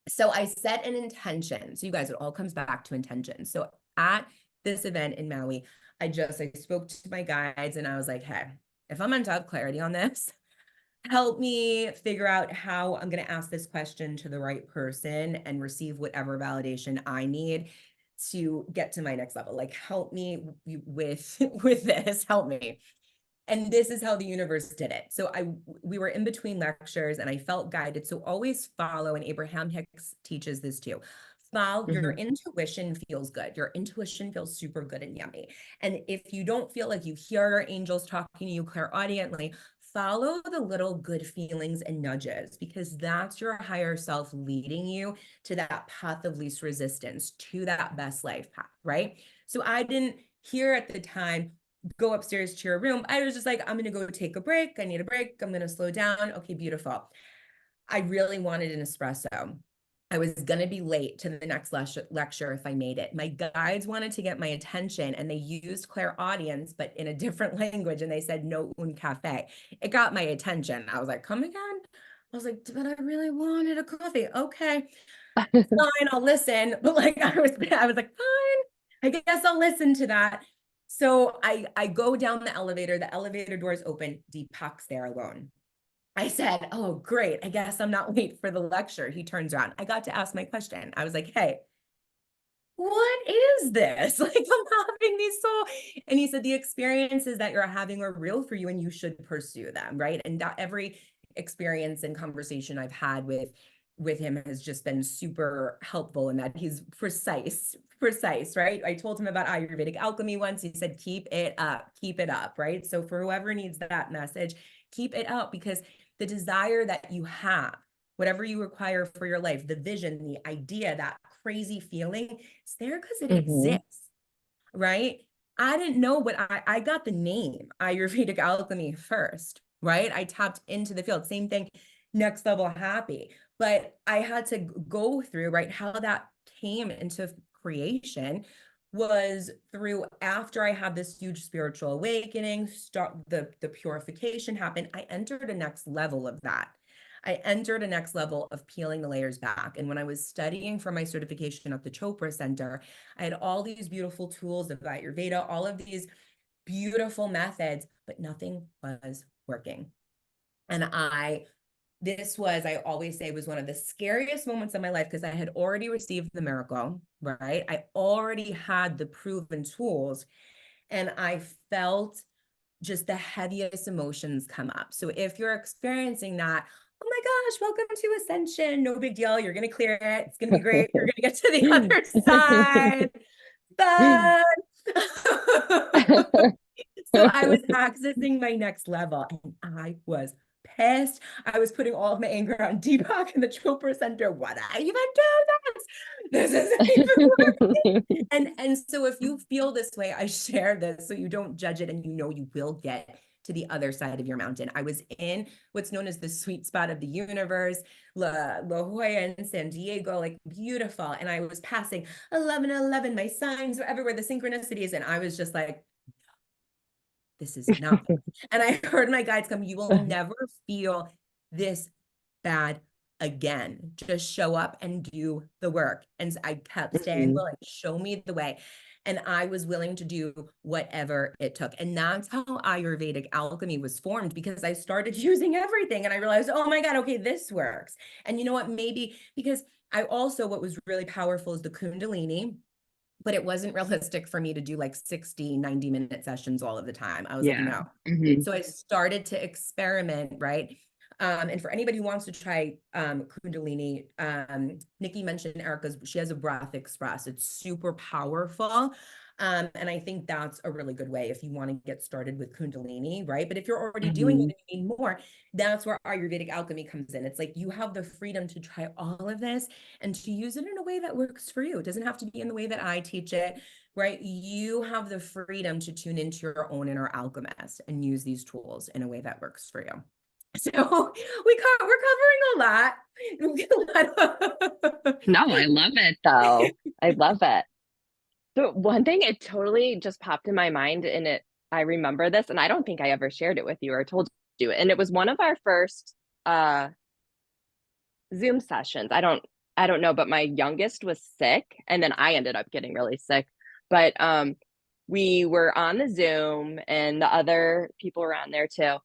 S2: So I set an intention. So you guys, it all comes back to intention. So at this event in Maui, I spoke to my guides and I was like, hey, if I'm meant to have clarity on this, help me figure out how I'm going to ask this question to the right person and receive whatever validation I need to get to my next level. Like, help me with this, help me. And this is how the universe did it. So we were in between lectures and I felt guided. So always follow, and Abraham Hicks teaches this too. Follow your intuition feels good. Your intuition feels super good and yummy. And if you don't feel like you hear your angels talking to you clairaudiently, follow the little good feelings and nudges, because that's your higher self leading you to that path of least resistance, to that best life path, right? So I didn't hear at the time, go upstairs to your room. I was just like, I'm going to go take a break. I need a break. I'm going to slow down. Okay, beautiful. I really wanted an espresso. I was going to be late to the next lecture if I made it. My guides wanted to get my attention, and they used clairaudience, but in a different language. And they said, no un cafe. It got my attention. I was like, come again? I was like, but I really wanted a coffee. Okay, fine, I'll listen. But like, I was like, fine, I guess I'll listen to that. So I go down the elevator doors open, Deepak's there alone. I said, oh, great. I guess I'm not late for the lecture. He turns around. I got to ask my question. I was like, hey, what is this? Like, I'm having these and he said, the experiences that you're having are real for you and you should pursue them, right? And that every experience and conversation I've had with him has just been super helpful in that he's precise, right? I told him about Ayurvedic alchemy once. He said, keep it up, right? So for whoever needs that message, keep it up, because the desire that you have, whatever you require for your life, the vision, the idea, that crazy feeling, it's there because it exists, right? I didn't know what I got the name Ayurvedic Alchemy first, right? I tapped into the field. Same thing, next level happy. But I had to go through, right, how that came into creation was through, after I had this huge spiritual awakening, the purification happened, I entered a next level of that. I entered a next level of peeling the layers back. And when I was studying for my certification at the Chopra Center, I had all these beautiful tools of Ayurveda, all of these beautiful methods, but nothing was working. And this was, I always say, was one of the scariest moments of my life, because I had already received the miracle, right? I already had the proven tools, and I felt just the heaviest emotions come up. So if you're experiencing that, oh my gosh, welcome to Ascension. No big deal. You're going to clear it. It's going to be great. You're going to get to the other side. But so I was accessing my next level, and I was pissed. I was putting all of my anger on Deepak and the Chopra Center. What I even do this? This isn't even working. And so if you feel this way, I share this so you don't judge it, and you know you will get to the other side of your mountain. I was in what's known as the sweet spot of the universe, La Jolla in San Diego, like beautiful. And I was passing 1111. My signs were everywhere, the synchronicities. And I was just like, this is not. And I heard my guides come, you will never feel this bad again. Just show up and do the work. And I kept staying willing, show me the way. And I was willing to do whatever it took. And that's how Ayurvedic alchemy was formed, because I started using everything and I realized, oh my God, okay, this works. And you know what, maybe because what was really powerful is the Kundalini, but it wasn't realistic for me to do like 60, 90-minute sessions all of the time. I was like, no. So I started to experiment, right? And for anybody who wants to try Kundalini, Nikki mentioned Erica's, she has a breath express. It's super powerful. And I think that's a really good way if you want to get started with Kundalini, right? But if you're already doing it
S1: Mhm.
S2: and you need more, that's where Ayurvedic Alchemy comes in. It's like you have the freedom to try all of this and to use it in a way that works for you. It doesn't have to be in the way that I teach it, right? You have the freedom to tune into your own inner alchemist and use these tools in a way that works for you. So we're covering a lot.
S1: No, I love it though. I love it. So one thing, it totally just popped in my mind, and I remember this, and I don't think I ever shared it with you or told you. And it was one of our first uh Zoom sessions. I don't know, but my youngest was sick, and then I ended up getting really sick. But we were on the Zoom, and the other people were on there too.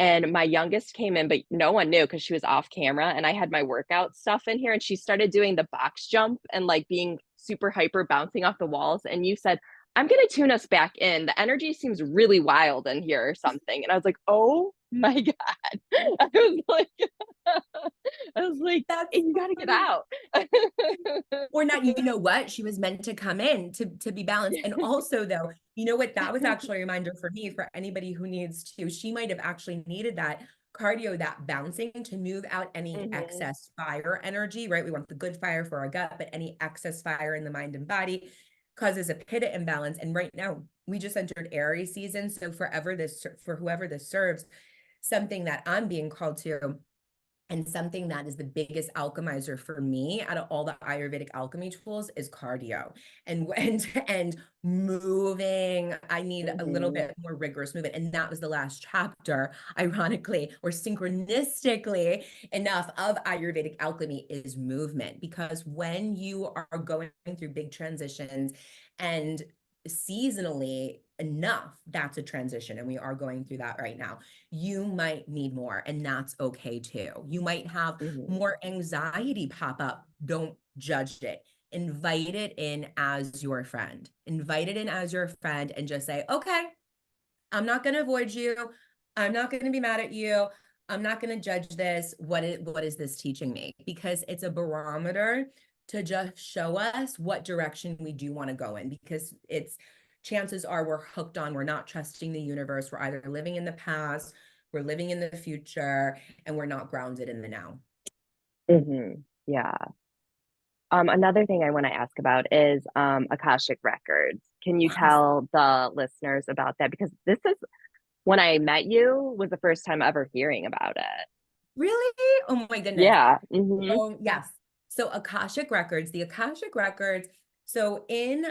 S1: And my youngest came in, but no one knew because she was off camera, and I had my workout stuff in here, and she started doing the box jump and like being super hyper, bouncing off the walls. And you said, I'm gonna tune us back in. The energy seems really wild in here or something. And I was like, oh my God. I was like, I was like,
S2: That's
S1: hey, you
S2: so
S1: gotta get
S2: funny.
S1: out.
S2: Or not, you know what? She was meant to come in to be balanced. And also though, you know what? That was actually a reminder for me, for anybody who needs to, she might have actually needed that cardio, that bouncing to move out any
S1: Mhm.
S2: excess fire energy, right? We want the good fire for our gut, but any excess fire in the mind and body causes a pitta imbalance. And right now we just entered Aries season. So for whoever this serves, something that I'm being called to, and something that is the biggest alchemizer for me out of all the Ayurvedic alchemy tools is cardio and moving. I need a little
S1: Mhm.
S2: bit more rigorous movement. And that was the last chapter, ironically or synchronistically enough, of Ayurvedic alchemy is movement. Because when you are going through big transitions and seasonally enough, that's a transition. And we are going through that right now. You might need more, and that's okay too. You might have
S1: Mhm.
S2: more anxiety pop up. Don't judge it. Invite it in as your friend. Invite it in as your friend and just say, okay, I'm not going to avoid you. I'm not going to be mad at you. I'm not going to judge this. What is this teaching me? Because it's a barometer to just show us what direction we do want to go in, because it's chances are we're hooked on, we're not trusting the universe. We're either living in the past, we're living in the future, and we're not grounded in the now.
S1: Mhm. Yeah. Another thing I want to ask about is Akashic Records. Can you
S2: Yes.
S1: tell the listeners about that? Because this is, when I met you, was the first time ever hearing about it.
S2: Really? Oh my goodness.
S1: Yeah. Hmm.
S2: Oh, yes. So Akashic Records, the Akashic Records. So in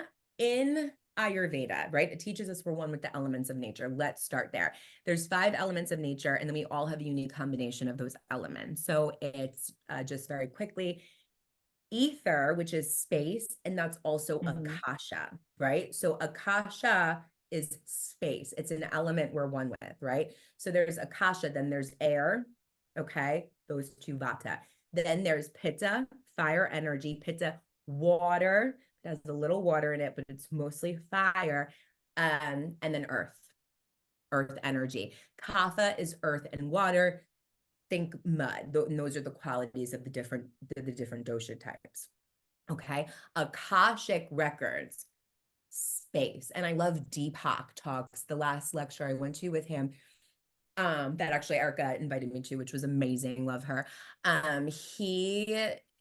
S2: Ayurveda, right? It teaches us we're one with the elements of nature. Let's start there. There's 5 elements of nature, and then we all have a unique combination of those elements. So it's just very quickly ether, which is space, and that's also
S1: Hmm.
S2: akasha, right? So akasha is space. It's an element we're one with, right? So there's akasha, then there's air, okay? Those two vata. Then there's pitta, fire energy, pitta, water. It has a little water in it, but it's mostly fire. And then earth energy. Kapha is earth and water. Think mud. And those are the qualities of the different dosha types. Okay. Akashic Records, space. And I love Deepak talks. The last lecture I went to with him, that actually Erica invited me to, which was amazing. Love her.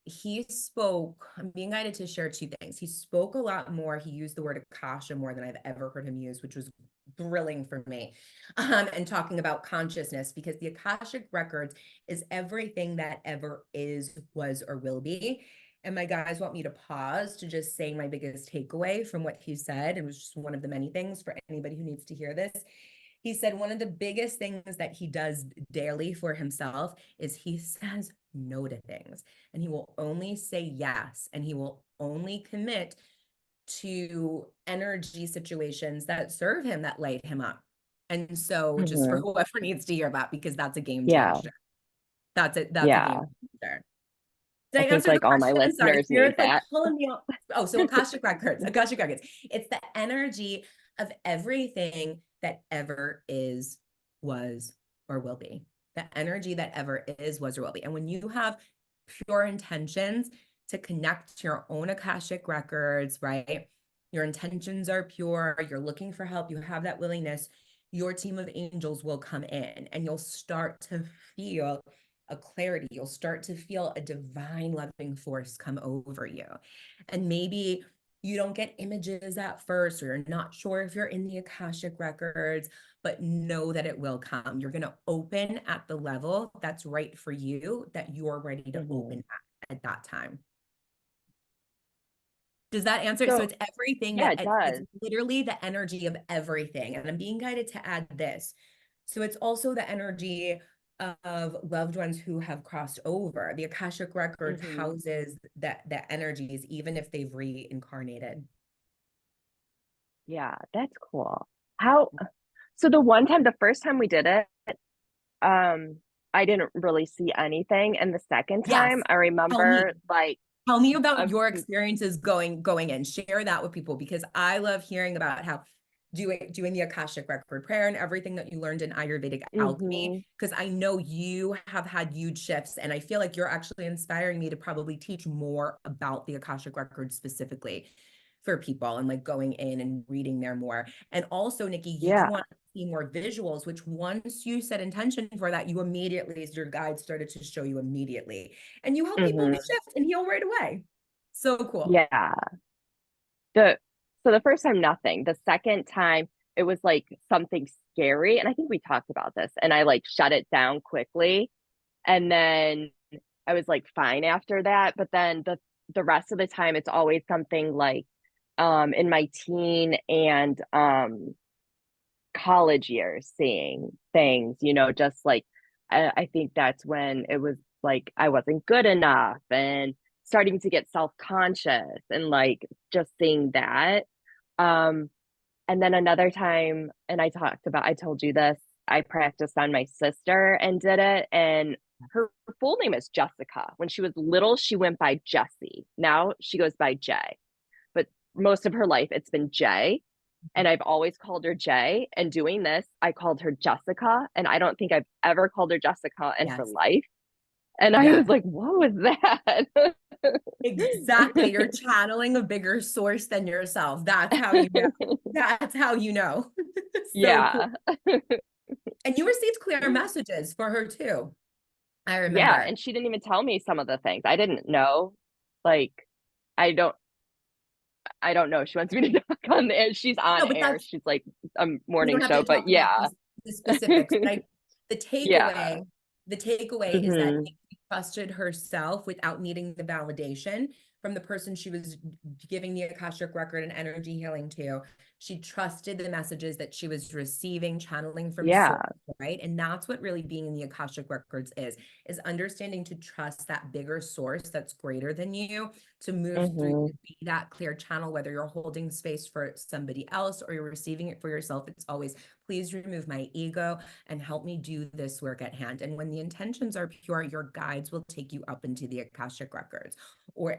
S2: He spoke, I'm being guided to share 2 things. He spoke a lot more. He used the word Akasha more than I've ever heard him use, which was thrilling for me. And talking about consciousness, because the Akashic Records is everything that ever is, was, or will be. And my guys want me to pause to just say my biggest takeaway from what he said. It was just one of the many things for anybody who needs to hear this. He said one of the biggest things that he does daily for himself is he says no to things, and he will only say yes, and he will only commit to energy situations that serve him, that light him up. And so just for
S1: Hmm.
S2: whoever needs to hear that, because that's a game
S1: Yeah.
S2: changer. That's it. That's a game
S1: Yeah.
S2: changer. Did
S1: I
S2: I
S1: think
S2: answer the
S1: like all my
S2: question? I'm sorry.
S1: listeners need
S2: Spirit's like
S1: that.
S2: pulling me off. Oh, so Akashic Records, Akashic Records. It's the energy of everything that ever is, was, or will be. the energy that ever is, was, or will be. And when you have pure intentions to connect to your own Akashic records, right? Your intentions are pure, you're looking for help, you have that willingness, your team of angels will come in and you'll start to feel a clarity. You'll start to feel a divine loving force come over you. And maybe you don't get images at first, or you're not sure if you're in the Akashic records, but know that it will come. You're going to open at the level that's right for you, that you're ready to open at that time. Does that answer it? So it's everything
S1: yeah,
S2: that
S1: it does.
S2: it's literally the energy of everything. And I'm being guided to add this. So it's also the energy of loved ones who have crossed over. The Akashic Records houses that energies, even if they've reincarnated.
S1: Yeah, that's cool. So the first time we did it, I didn't really see anything. And the second time
S2: Yes.
S1: I remember like
S2: Tell me about your experiences going in. Share that with people, because I love hearing about how doing the Akashic record prayer and everything that you learned in Ayurvedic alchemy, because I know you have had huge shifts, and I feel like you're actually inspiring me to probably teach more about the Akashic record specifically for people, and like going in and reading there more. And also, Nikki, you want to see more visuals, which once you set intention for that, you immediately, as your guide started to show you immediately, and you help people shift and heal right away. So cool.
S1: Yeah. So the first time, nothing. The second time, it was like something scary. And I think we talked about this, and I like shut it down quickly. And then I was like fine after that. But then the rest of the time, it's always something like in my teen and college years, seeing things, just like I think that's when it was like I wasn't good enough and starting to get self-conscious and like just seeing that. Um, and then another time, and I told you this, I practiced on my sister and did it. And her full name is Jessica. When she was little, she went by Jessie. Now she goes by Jay. But most of her life, it's been Jay. And I've always called her Jay. And doing this, I called her Jessica. And I don't think I've ever called her Jessica in her life. And I was like, what was that?
S2: Exactly. You're channeling a bigger source than yourself. That's how you know. That's how you know.
S1: Yeah.
S2: Cool. And you received clear messages for her too. I remember.
S1: Yeah. And she didn't even tell me some of the things. I didn't know. Like, I don't know. She wants me to talk on the air. She's on air. She's like a morning show, but yeah.
S2: The specifics. But the takeaway is that
S1: Mhm.
S2: she trusted herself without needing the validation from the person she was giving the Akashic record and energy healing to. She trusted the messages that she was receiving, channeling from source, right? And that's what really being in the Akashic records is understanding to trust that bigger source that's greater than you to move through, to be that clear channel, whether you're holding space for somebody else or you're receiving it for yourself. It's always, please remove my ego and help me do this work at hand. And when the intentions are pure, your guides will take you up into the Akashic records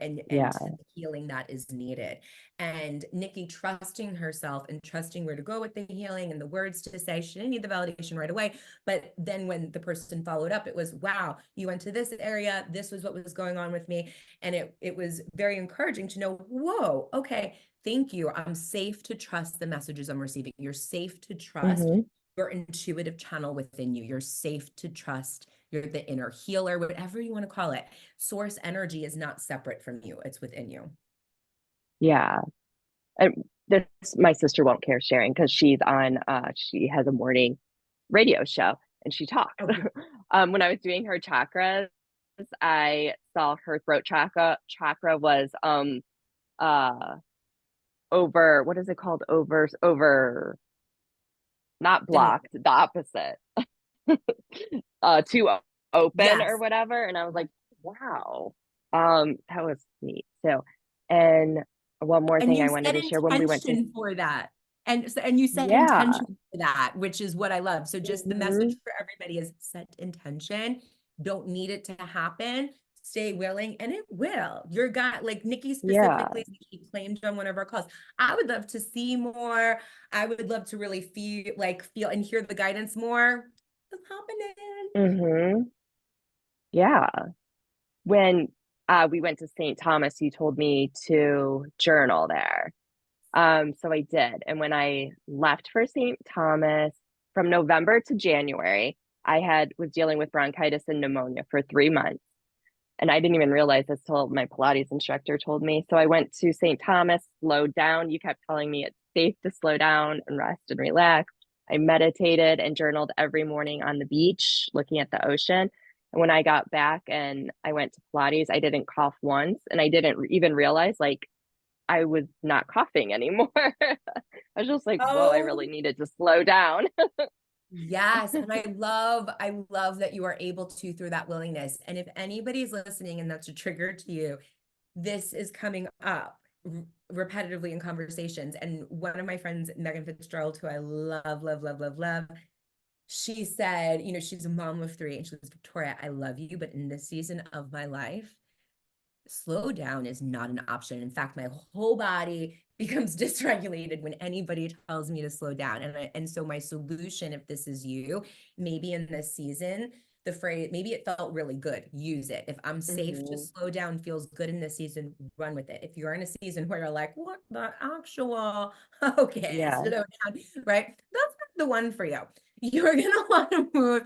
S2: and to the healing that is needed. And Nikki trusting herself and trusting where to go with the healing and the words to say. She didn't need the validation right away. But then when the person followed up, it was, wow, you went to this area. This was what was going on with me. And it was very encouraging to know, whoa, okay, thank you. I'm safe to trust the messages I'm receiving. You're safe to trust your intuitive channel within you. You're safe to trust you're the inner healer, whatever you want to call it. Source energy is not separate from you. It's within you.
S1: Yeah. And this, my sister won't care sharing because she has a morning radio show and she talks.
S2: Okay.
S1: When I was doing her chakras, I saw her throat chakra was over, what is it called? Over, not blocked, the opposite. Too open or whatever. And I was like, wow. That was neat. So, and one more thing I wanted to share when we went to
S2: for that. And you set intention for that, which is what I love. So just the message for everybody is set intention. Don't need it to happen. Stay willing, and it will. Your guy, like Nikki specifically, she claimed on one of our calls. I would love to see more. I would love to really feel and hear the guidance more. It's happening.
S1: Mm-hmm. Yeah. When we went to St. Thomas, you told me to journal there. So I did. And when I left for St. Thomas from November to January, I had was dealing with bronchitis and pneumonia for 3 months. And I didn't even realize this till my Pilates instructor told me. So I went to St. Thomas, slowed down. You kept telling me it's safe to slow down and rest and relax. I meditated and journaled every morning on the beach, looking at the ocean. And when I got back and I went to Pilates, I didn't cough once. And I didn't even realize like I was not coughing anymore. I was just like, whoa, I
S2: Oh,
S1: really needed to slow down.
S2: yes. And I love that you are able to through that willingness. And if anybody's listening and that's a trigger to you, this is coming up repetitively in conversations. And one of my friends, Megan Fitzgerald, who I love, love, love, love, love, she said, you know, she's a mom of three, and she was, Victoria, I love you, but in this season of my life, slow down is not an option. In fact, my whole body becomes dysregulated when anybody tells me to slow down. And so my solution, if this is you, maybe in this season, the phrase, maybe it felt really good, use it. If I'm safe to
S1: Mm-hmm.
S2: slow down, feels good in this season, run with it. If you're in a season where you're like, what the actual, okay,
S1: Yeah.
S2: slow down, right? That's not the one for you. You're going to want to move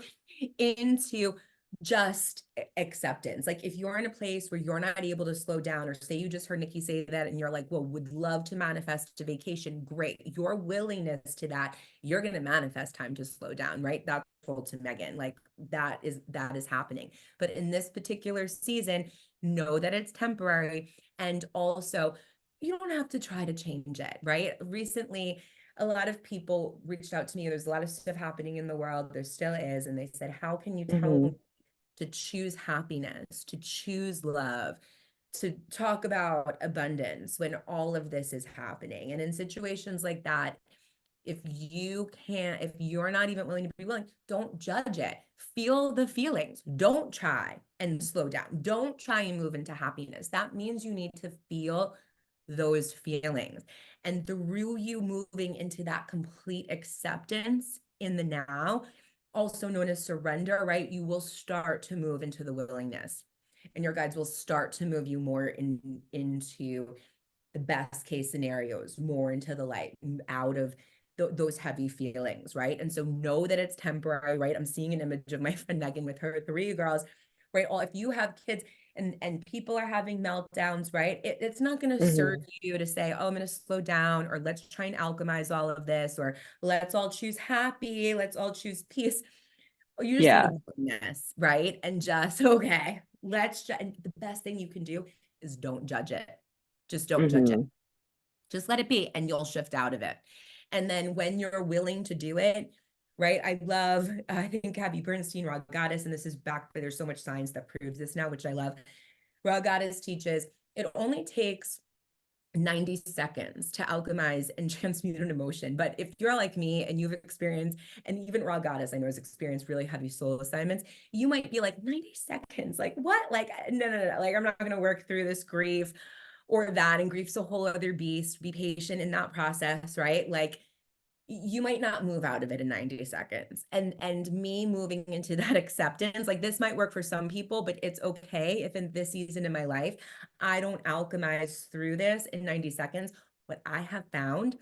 S2: into just acceptance. Like if you're in a place where you're not able to slow down, or say you just heard Nikki say that and you're like, well, would love to manifest a vacation, great. Your willingness to that, you're going to manifest time to slow down, right? That's told to Megan, like that is happening. But in this particular season, know that it's temporary. And also you don't have to try to change it, right? Recently, a lot of people reached out to me. There's a lot of stuff happening in the world. There still is. And they said, how can you tell
S1: Mm-hmm.
S2: me to choose happiness, to choose love, to talk about abundance when all of this is happening? And in situations like that, if you're not even willing to be willing, don't judge it. Feel the feelings. Don't try and slow down. Don't try and move into happiness. That means you need to feel those feelings. And through you moving into that complete acceptance in the now, also known as surrender, right? You will start to move into the willingness, and your guides will start to move you more into the best case scenarios, more into the light, out of those heavy feelings, right? And so know that it's temporary, right? I'm seeing an image of my friend Megan with her three girls, right? All if you have kids and people are having meltdowns, right? It's not going to serve
S1: Mm-hmm.
S2: you to say, oh, I'm going to slow down, or let's try and alchemize all of this, or let's all choose happy, let's all choose peace. You just need
S1: Yeah.
S2: a willingness, right? And just, okay, and the best thing you can do is don't judge it. Just don't judge it.
S1: Mm-hmm.
S2: Just let it be, and you'll shift out of it. And then when you're willing to do it, right? I think Gabby Bernstein, Raw Goddess, and this is back, but there's so much science that proves this now, which I love. Raw Goddess teaches it only takes 90 seconds to alchemize and transmute an emotion. But if you're like me and you've experienced, and even Raw Goddess, I know, has experienced really heavy soul assignments, you might be like, 90 seconds, like what? Like, no. Like, I'm not going to work through this grief or that. And grief's a whole other beast. Be patient in that process, right? Like, you might not move out of it in 90 seconds. And me moving into that acceptance, like this might work for some people, but it's okay if in this season in my life I don't alchemize through this in 90 seconds. What I have found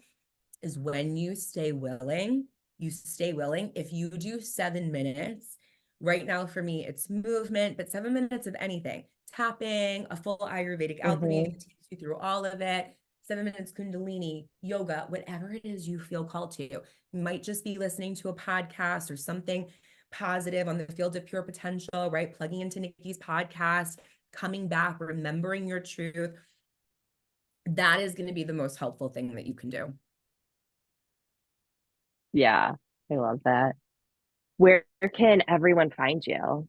S2: is when you stay willing, if you do 7 minutes, right now for me it's movement, but 7 minutes of anything, tapping, a full Ayurvedic alchemy
S1: Mm-hmm.
S2: that takes you through all of it, 7 minutes Kundalini, yoga, whatever it is you feel called to. You might just be listening to a podcast or something positive on the field of pure potential, right? Plugging into Nikki's podcast, coming back, remembering your truth. That is going to be the most helpful thing that you can do.
S1: Yeah. I love that. Where can everyone find you?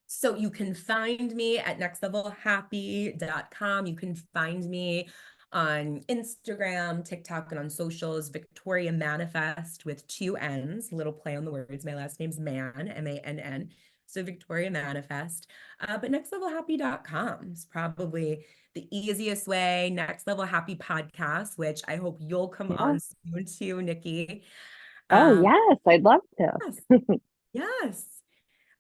S2: So you can find me at nextlevelhappy.com. You can find me on Instagram, TikTok, and on socials, Victoria Manifest with 2 N's, little play on the words. My last name's Mann, M-A-N-N. So Victoria Manifest. But nextlevelhappy.com is probably the easiest way. Next Level Happy Podcast, which I hope you'll come
S1: Yeah.
S2: on soon too, Nikki.
S1: Oh,
S2: Um,
S1: yes. I'd love to.
S2: yes. Yes.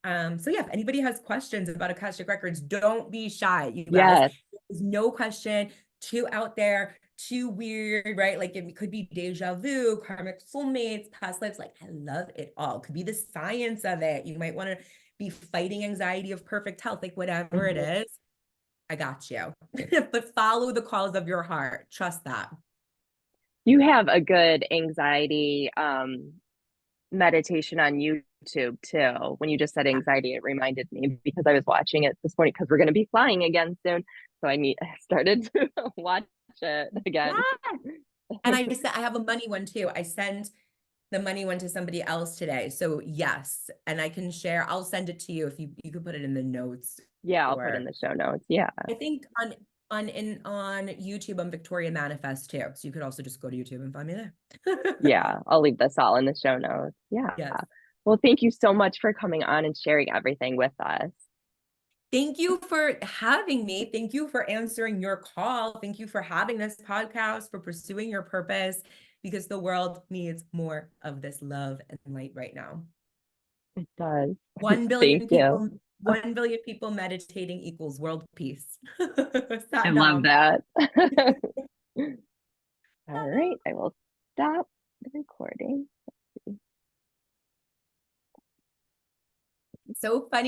S2: So yeah, if anybody has questions about Akashic Records, don't be shy, you guys.
S1: Yes.
S2: There's no question too out there, too weird, right? Like it could be deja vu, karmic soulmates, past lives. Like I love it all. Could be the science of it. You might want to be fighting anxiety of perfect health, like whatever it
S1: Mhm.
S2: is. I got you. But follow the calls of your heart. Trust that.
S1: You have a good anxiety meditation on YouTube too. When you just said anxiety, it reminded me because I was watching it this morning because we're going to be flying again soon. So I started to watch it
S2: Yeah.
S1: again.
S2: And I said I have a money one too. I send the money went to somebody else today. So yes, and I can share. I'll send it to you if you could put it in the notes.
S1: Yeah, I'll put in
S2: Or
S1: the show notes. Yeah.
S2: I think on YouTube I'm Victoria Manifest too. So you could also just go to YouTube and find me there.
S1: Yeah, I'll leave this all in the show notes. Yeah.
S2: Yes.
S1: Well, thank you so much for coming on and sharing everything with us.
S2: Thank you for having me. Thank you for answering your call. Thank you for having this podcast, for pursuing your purpose, because the world needs more of this love and light right now.
S1: It does.
S2: 1
S1: Thank
S2: billion
S1: you.
S2: people, 1 billion people meditating equals world peace.
S1: I
S2: Sat
S1: love
S2: down.
S1: that. All right, I will stop the recording.
S2: So funny.